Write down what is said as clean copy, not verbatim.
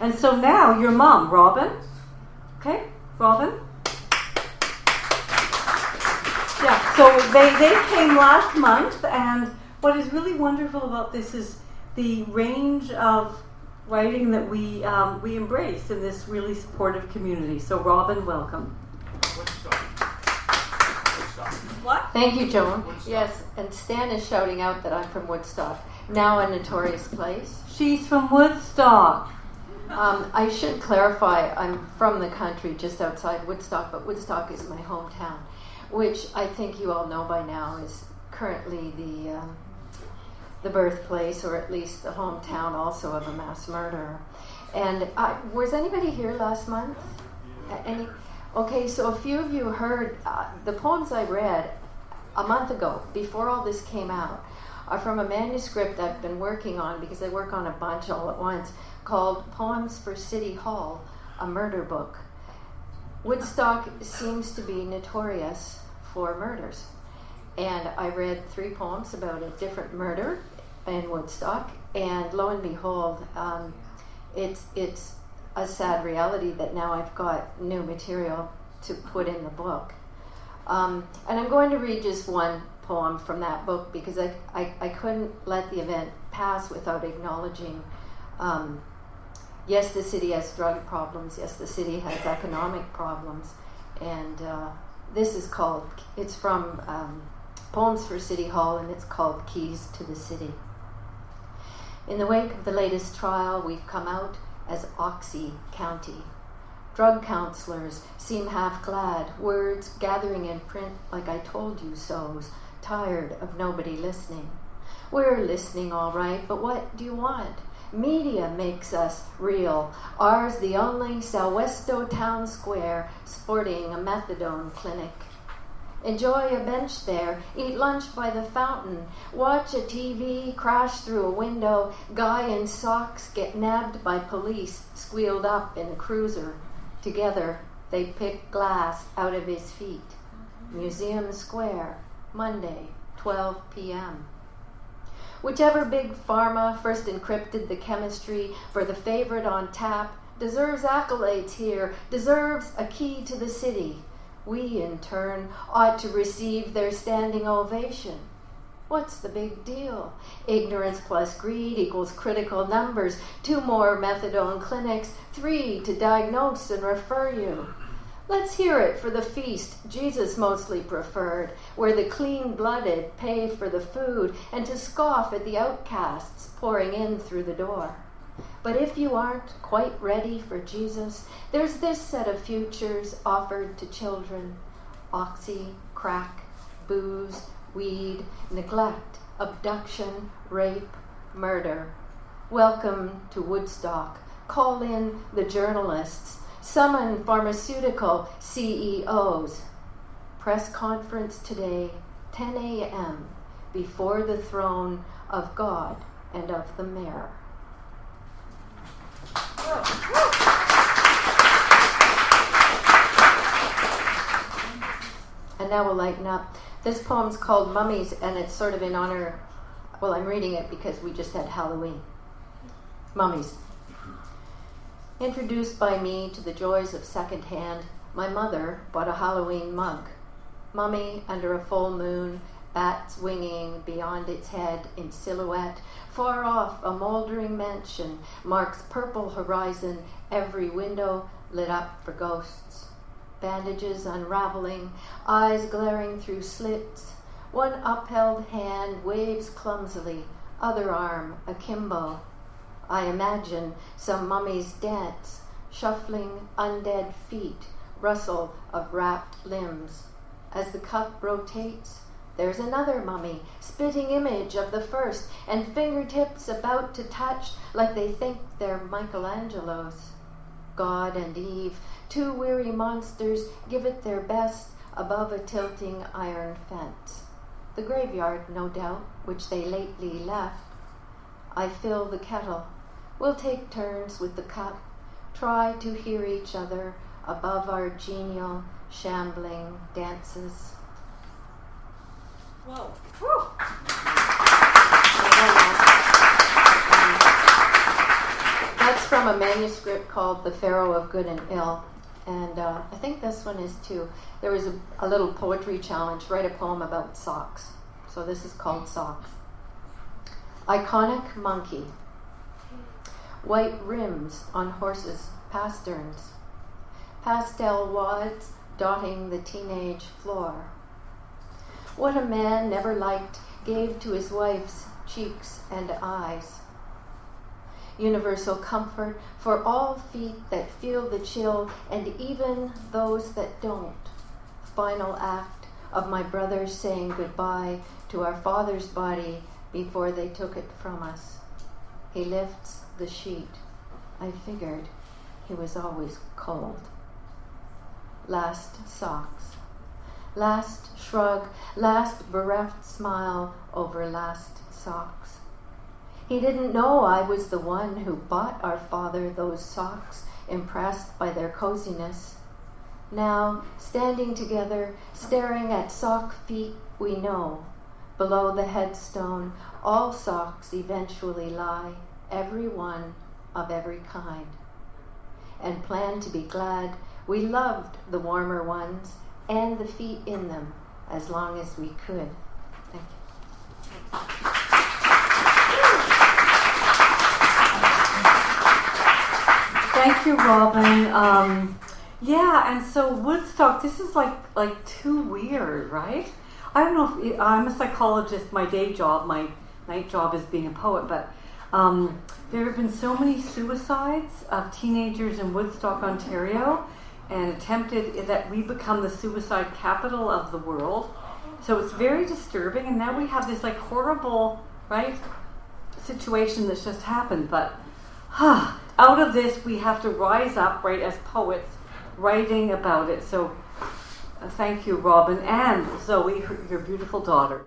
And so now your mom, Robin. Okay, Robin. Yeah, so they came last month, and what is really wonderful about this is the range of writing that we embrace in this really supportive community. So Robin, welcome. What? Thank you, Joan. Woodstock. Yes, and Stan is shouting out that I'm from Woodstock, now a notorious place. She's from Woodstock. I should clarify, I'm from the country just outside Woodstock, but Woodstock is my hometown, which I think you all know by now is currently the birthplace, or at least the hometown also of a mass murderer. And was anybody here last month? Any? Okay, so a few of you heard the poems I read a month ago, before all this came out, are from a manuscript I've been working on, because I work on a bunch all at once, called Poems for City Hall, a murder book. Woodstock seems to be notorious for murders. And I read 3 poems about a different murder in Woodstock, and lo and behold, it's a sad reality that now I've got new material to put in the book. And I'm going to read just one poem from that book, because I couldn't let the event pass without acknowledging, yes, the city has drug problems, yes, the city has economic problems, and this is called, it's from Poems for City Hall, and it's called Keys to the City. In the wake of the latest trial, we've come out as Oxy County. Drug counselors seem half glad, words gathering in print like I told you so's, tired of nobody listening. We're listening all right, but what do you want? Media makes us real. Ours the only Southwesto town square sporting a methadone clinic. Enjoy a bench there, eat lunch by the fountain, watch a TV crash through a window, guy in socks get nabbed by police, squealed up in a cruiser. Together they pick glass out of his feet. Museum Square, Monday, 12 p.m. Whichever big pharma first encrypted the chemistry for the favorite on tap deserves accolades here, deserves a key to the city. We, in turn, ought to receive their standing ovation. What's the big deal? Ignorance plus greed equals critical numbers. 2 more methadone clinics, 3 to diagnose and refer you. Let's hear it for the feast Jesus mostly preferred, where the clean-blooded pay for the food, and to scoff at the outcasts pouring in through the door. But if you aren't quite ready for Jesus, there's this set of futures offered to children: oxy, crack, booze, weed, neglect, abduction, rape, murder. Welcome to Woodstock. Call in the journalists. Summon pharmaceutical CEOs. Press conference today, 10 a.m., before the throne of God and of the mayor. And now we'll lighten up. This poem's called Mummies, and it's sort of in honor, well, I'm reading it because we just had Halloween. Mummies. Introduced by me to the joys of secondhand, my mother bought a Halloween mug. Mummy under a full moon, bats winging beyond its head in silhouette. Far off, a moldering mansion marks purple horizon, every window lit up for ghosts. Bandages unraveling, eyes glaring through slits. One upheld hand waves clumsily, other arm akimbo. I imagine some mummies dance, shuffling undead feet, rustle of wrapped limbs. As the cup rotates, there's another mummy, spitting image of the first, and fingertips about to touch like they think they're Michelangelo's. God and Eve, 2 weary monsters, give it their best above a tilting iron fence. The graveyard, no doubt, which they lately left. I fill the kettle. We'll take turns with the cup, try to hear each other above our genial, shambling dances. Whoa. That's from a manuscript called The Pharaoh of Good and Ill. And I think this one is too. There was a little poetry challenge, write a poem about socks. So this is called Socks. Iconic monkey. White rims on horses' pasterns. Pastel wads dotting the teenage floor. What a man never liked gave to his wife's cheeks and eyes. Universal comfort for all feet that feel the chill and even those that don't. Final act of my brothers saying goodbye to our father's body before they took it from us. He lifts the sheet. I figured he was always cold. Last socks. Last shrug, last bereft smile over last socks. He didn't know I was the one who bought our father those socks, impressed by their coziness. Now, standing together, staring at sock feet we know, below the headstone, all socks eventually lie, every one of every kind. And plan to be glad we loved the warmer ones and the feet in them as long as we could. Thank you. Thank you, Robin. Yeah, and so Woodstock, this is like too weird, right? I don't know if I'm a psychologist. My day job, my night job is being a poet, but there have been so many suicides of teenagers in Woodstock, Ontario, and attempted that we become the suicide capital of the world. So it's very disturbing, and now we have this like horrible, right, situation that's just happened. But out of this, we have to rise up, right, as poets, writing about it. So thank you, Robin, and Zoe, your beautiful daughter.